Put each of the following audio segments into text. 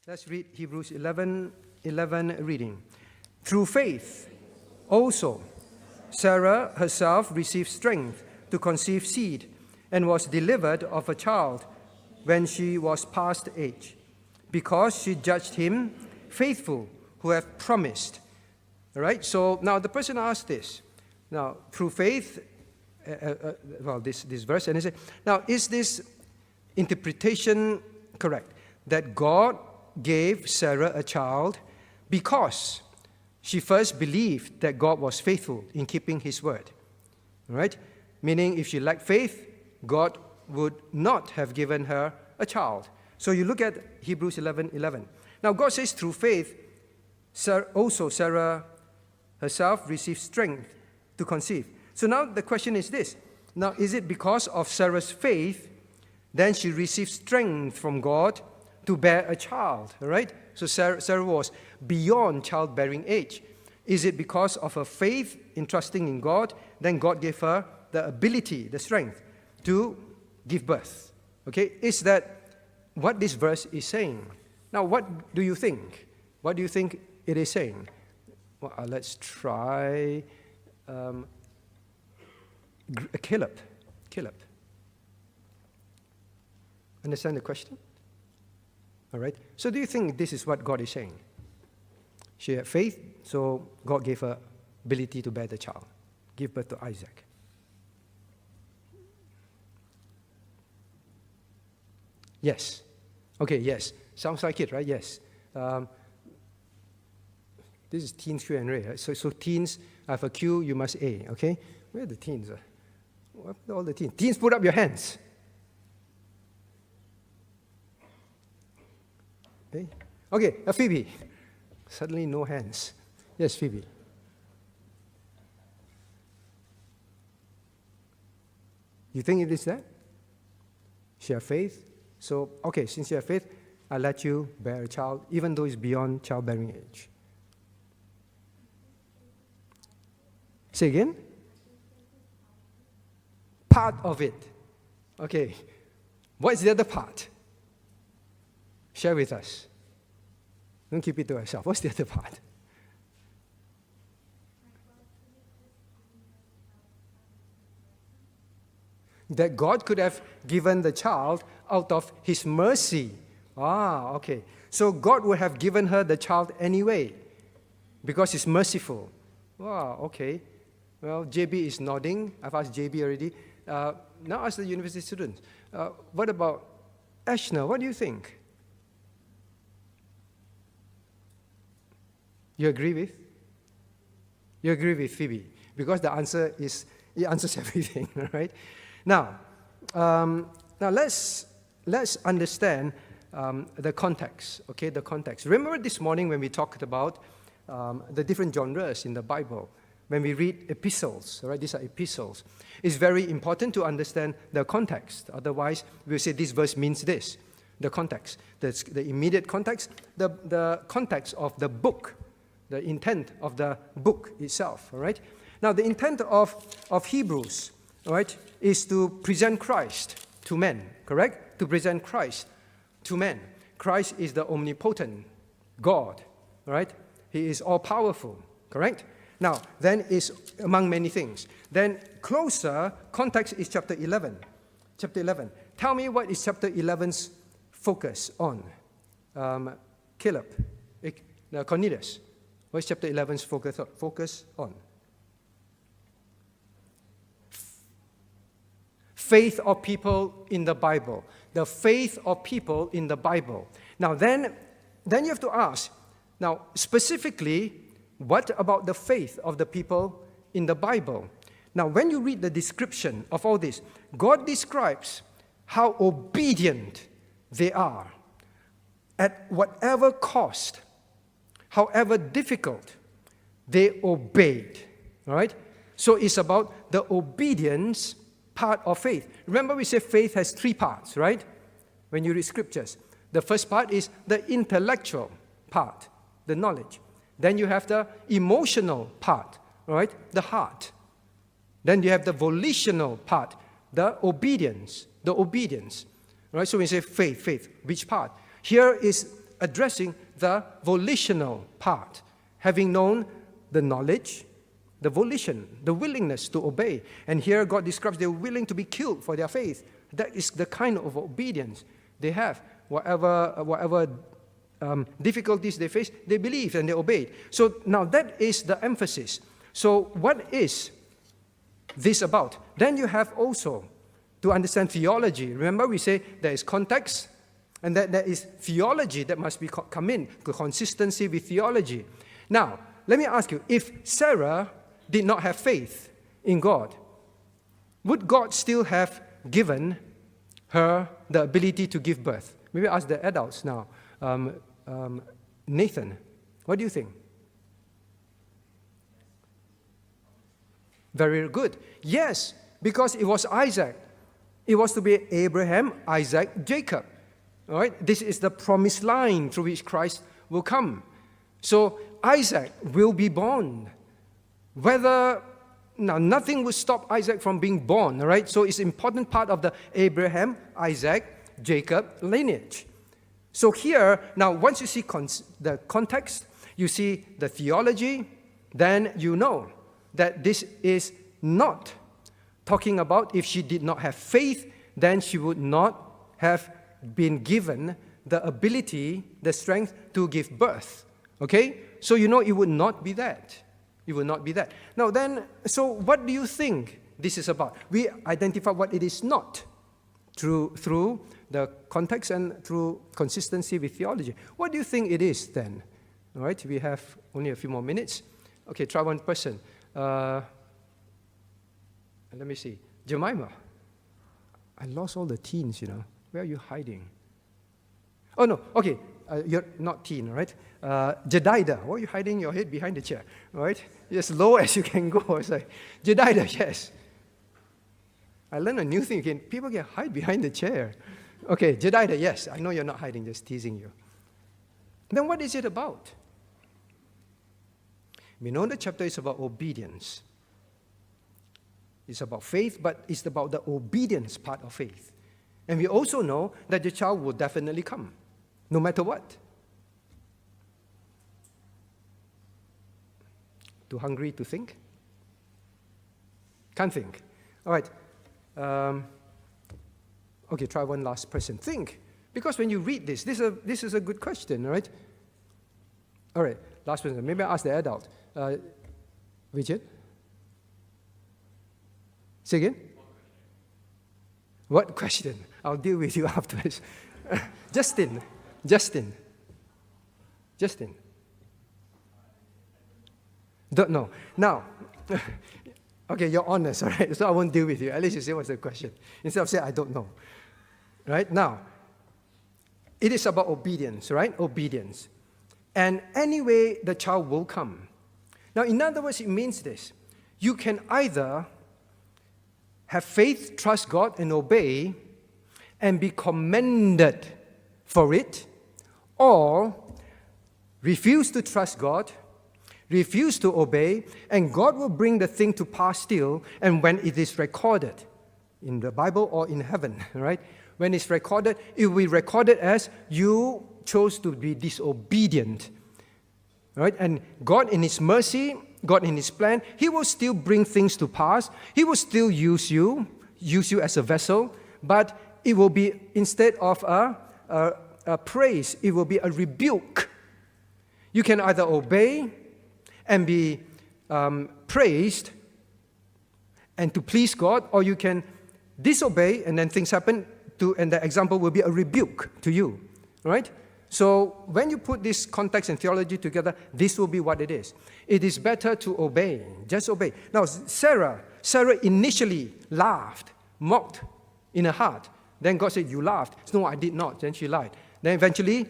Let's read Hebrews 11 reading. Through faith, also, Sara herself received strength to conceive seed and was delivered of a child when she was past age, because she judged him faithful who have promised. All right, so now the person asked this. Now, through faith, this verse, and he said, now, is this interpretation correct? That God gave Sarah a child because she first believed that God was faithful in keeping his word. All right? Meaning, if she lacked faith, God would not have given her a child. So you look at Hebrews 11:11. Now, God says through faith, also Sarah herself received strength to conceive. So now the question is this. Now, is it because of Sarah's faith, then she received strength from God to bear a child, all right? So Sarah was beyond childbearing age. Is it because of her faith in trusting in God, then God gave her the ability, the strength to give birth? Okay, is that what this verse is saying? Now, what do you think? What do you think it is saying? Well, let's try Caleb. Understand the question? All right. So do you think this is what God is saying? She had faith, so God gave her ability to bear the child, give birth to Isaac. Yes. Okay, yes. Sounds like it, right? Yes. This is teens Q&A, right? So teens, I have a Q, you must A, okay? Where are the teens? What are all the teens? Teens, put up your hands. Okay, Phoebe. Suddenly no hands. Yes, Phoebe. You think it is that? She has faith. So, okay, since you have faith, I'll let you bear a child, even though it's beyond childbearing age. Say again? Part of it. Okay. What is the other part? Share with us. Don't keep it to yourself. What's the other part? That God could have given the child out of his mercy. Okay. So God would have given her the child anyway because he's merciful. Wow, okay. Well, JB is nodding. I've asked JB already. Now ask the university students. What about Ashna? What do you think? You agree with? You agree with Phoebe? Because the answer is, it answers everything, right? Now let's understand the context, okay, the context. Remember this morning when we talked about the different genres in the Bible, when we read epistles, right? These are epistles. It's very important to understand the context. Otherwise, we'll say this verse means this. The context, the immediate context, the context of the book, the intent of the book itself, all right? Now, the intent of Hebrews, all right, is to present Christ to men, correct? To present Christ to men. Christ is the omnipotent God, all right? He is all-powerful, correct? Now, then is among many things. Then closer context is chapter 11. Chapter 11. Tell me what is chapter 11's focus on? Caleb, Cornelius. What is chapter 11's focus on? Faith of people in the Bible. The faith of people in the Bible. Now, then you have to ask, now, specifically, what about the faith of the people in the Bible? Now, when you read the description of all this, God describes how obedient they are at whatever cost, however difficult, they obeyed. All right? So it's about the obedience part of faith. Remember we say faith has three parts, right? When you read scriptures. The first part is the intellectual part, the knowledge. Then you have the emotional part, right? The heart. Then you have the volitional part, the obedience. Right? So when you say faith, which part? Here is addressing the volitional part, having known the knowledge, the volition, the willingness to obey. And here God describes they're willing to be killed for their faith. That is the kind of obedience they have. Whatever difficulties they face, they believed and they obeyed. So now that is the emphasis. So what is this about? Then you have also to understand theology. Remember we say there is context and that there is theology that must be come in, consistency with theology. Now, let me ask you, if Sarah did not have faith in God, would God still have given her the ability to give birth? Maybe ask the adults now. Nathan, what do you think? Very good. Yes, because it was Isaac. It was to be Abraham, Isaac, Jacob. All right? This is the promised line through which Christ will come. So Isaac will be born. Nothing will stop Isaac from being born. All right? So it's an important part of the Abraham, Isaac, Jacob lineage. So here, now once you see the context, you see the theology, then you know that this is not talking about if she did not have faith, then she would not have been given the ability, the strength to give birth. Okay? So you know it would not be that. It would not be that. Now then, so what do you think this is about? We identify what it is not through the context and through consistency with theology. What do you think it is then? All right, we have only a few more minutes. Okay, try one person. Let me see. Jemima. I lost all the teens, Where are you hiding? Oh, no. Okay. You're not teen, right? Jedidah. Why are you hiding your head behind the chair? Right? As low as you can go. It's like, Jedidah, yes. I learned a new thing again. People can hide behind the chair. Okay, Jedidah, yes. I know you're not hiding, just teasing you. Then what is it about? We know the chapter is about obedience. It's about faith, but it's about the obedience part of faith. And we also know that the child will definitely come, no matter what. Too hungry to think? Can't think. All right. Okay, try one last person. Think. Because when you read this is a good question, right? All right, last person. Maybe I ask the adult. Richard? Say again? What question? I'll deal with you afterwards. Justin. Don't know. Now, okay, you're honest, all right? So I won't deal with you. At least you say what's the question. Instead of saying, I don't know. Right? Now, it is about obedience, right? Obedience. And anyway, the child will come. Now, in other words, it means this. You can either have faith, trust God, and obey, and be commended for it, or refuse to trust God, refuse to obey, and God will bring the thing to pass still, and when it is recorded, in the Bible or in heaven, right? When it's recorded, it will be recorded as you chose to be disobedient, right? And God in His mercy, God in His plan, He will still bring things to pass. He will still use you as a vessel, but it will be, instead of a praise, it will be a rebuke. You can either obey and be praised and to please God, or you can disobey and then things happen, and the example will be a rebuke to you, right? So when you put this context and theology together, this will be what it is. It is better to obey, just obey. Now, Sarah initially laughed, mocked in her heart. Then God said, you laughed. No, I did not. Then she lied. Then eventually,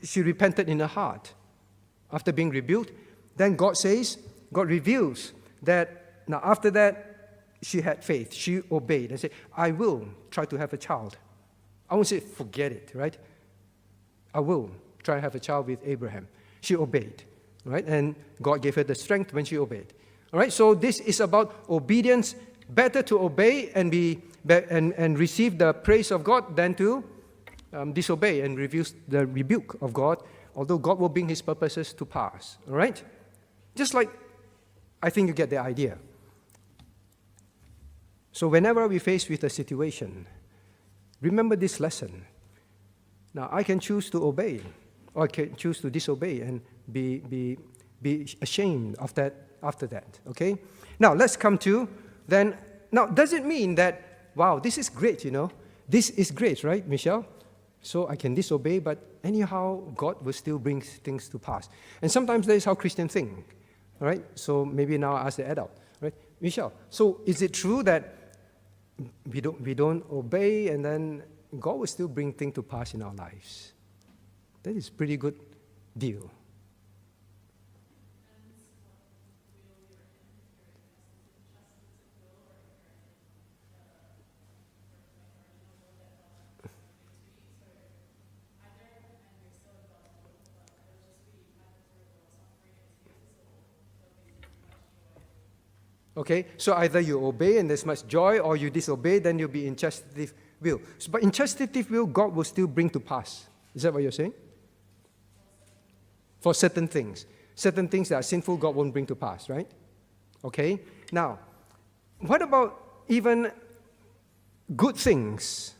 she repented in her heart after being rebuked. Then God reveals that, now after that, she had faith. She obeyed and said, I will try to have a child. I won't say, forget it, right? I will try to have a child with Abraham. She obeyed, right? And God gave her the strength when she obeyed. All right, so this is about obedience. Better to obey and receive the praise of God than to disobey and refuse the rebuke of God, although God will bring his purposes to pass. All right? Just like, I think you get the idea. So whenever we face with a situation, remember this lesson. Now, I can choose to obey, or I can choose to disobey and be ashamed of that after that, okay? Now, let's come to then, now, does it mean that, wow, this is great, This is great, right, Michelle? So I can disobey, but anyhow, God will still bring things to pass. And sometimes that is how Christians think, all right? So maybe now I ask the adult, right? Michelle, so is it true that we don't obey and then God will still bring things to pass in our lives? That is a pretty good deal. Okay, so either you obey and there's much joy, or you disobey, then you'll be in chastity will. But in chastity will, God will still bring to pass. Is that what you're saying? For certain things. Certain things that are sinful, God won't bring to pass, right? Okay, now, what about even good things?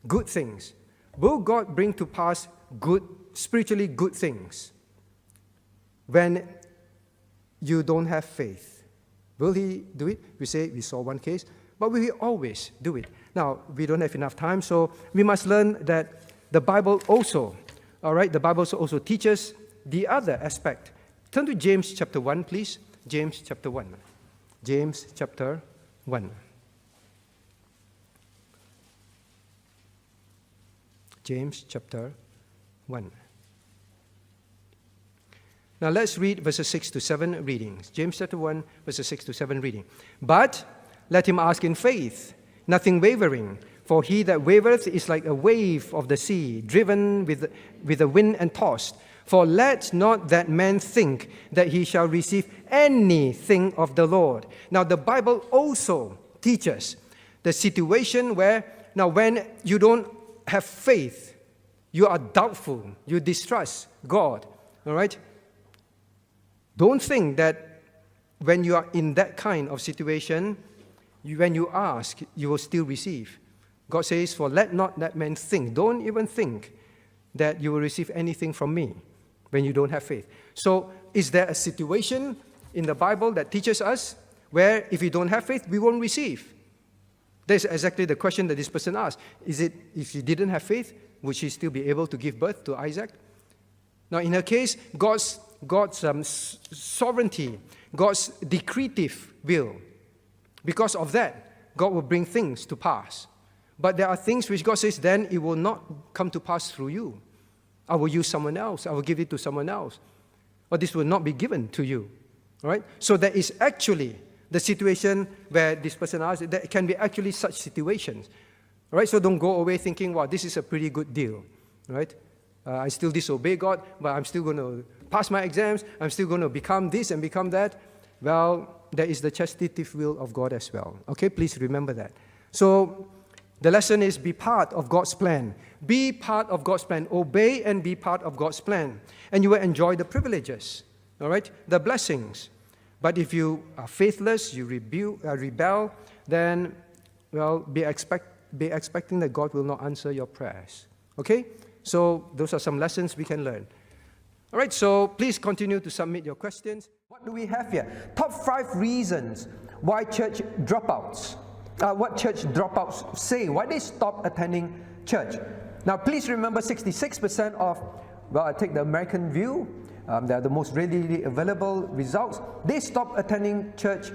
Good things. Will God bring to pass good, spiritually good things when you don't have faith? Will he do it? We say we saw one case, but will he always do it? Now, we don't have enough time, so we must learn that the Bible also, all right, the Bible also teaches the other aspect. Turn to James chapter 1, please. James chapter 1. James chapter 1. James chapter 1. Now let's read verses 6 to 7 readings. James chapter 1, verses 6 to 7 reading. But let him ask in faith, nothing wavering. For he that wavereth is like a wave of the sea, driven with the wind and tossed. For let not that man think that he shall receive anything of the Lord. Now the Bible also teaches the situation where, now when you don't have faith, you are doubtful, you distrust God, all right? Don't think that when you are in that kind of situation, when you ask, you will still receive. God says, for let not that man think. Don't even think that you will receive anything from me when you don't have faith. So is there a situation in the Bible that teaches us where if you don't have faith, we won't receive? That's exactly the question that this person asked. Is it, if she didn't have faith, would she still be able to give birth to Isaac? Now, in her case, God's sovereignty, God's decretive will. Because of that, God will bring things to pass. But there are things which God says, then it will not come to pass through you. I will use someone else. I will give it to someone else. Or this will not be given to you. All right? So there is actually the situation where this person asked, there can be actually such situations. All right? So don't go away thinking, wow, this is a pretty good deal. All right? I still disobey God, but I'm still going to pass my exams. I'm still going to become this and become that. Well, there is the chastitive will of God as well. Okay, please remember that. So the lesson is be part of God's plan. Be part of God's plan. Obey and be part of God's plan. And you will enjoy the privileges, all right, the blessings. But if you are faithless, you rebel, then, well, be expecting that God will not answer your prayers. Okay? So those are some lessons we can learn. All right, so please continue to submit your questions. What do we have here? Top 5 reasons why church dropouts, what church dropouts say, why they stop attending church. Now, please remember 66% of, well, I take the American view, they are the most readily available results. They stop attending church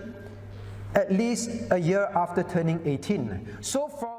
at least a year after turning 18. So from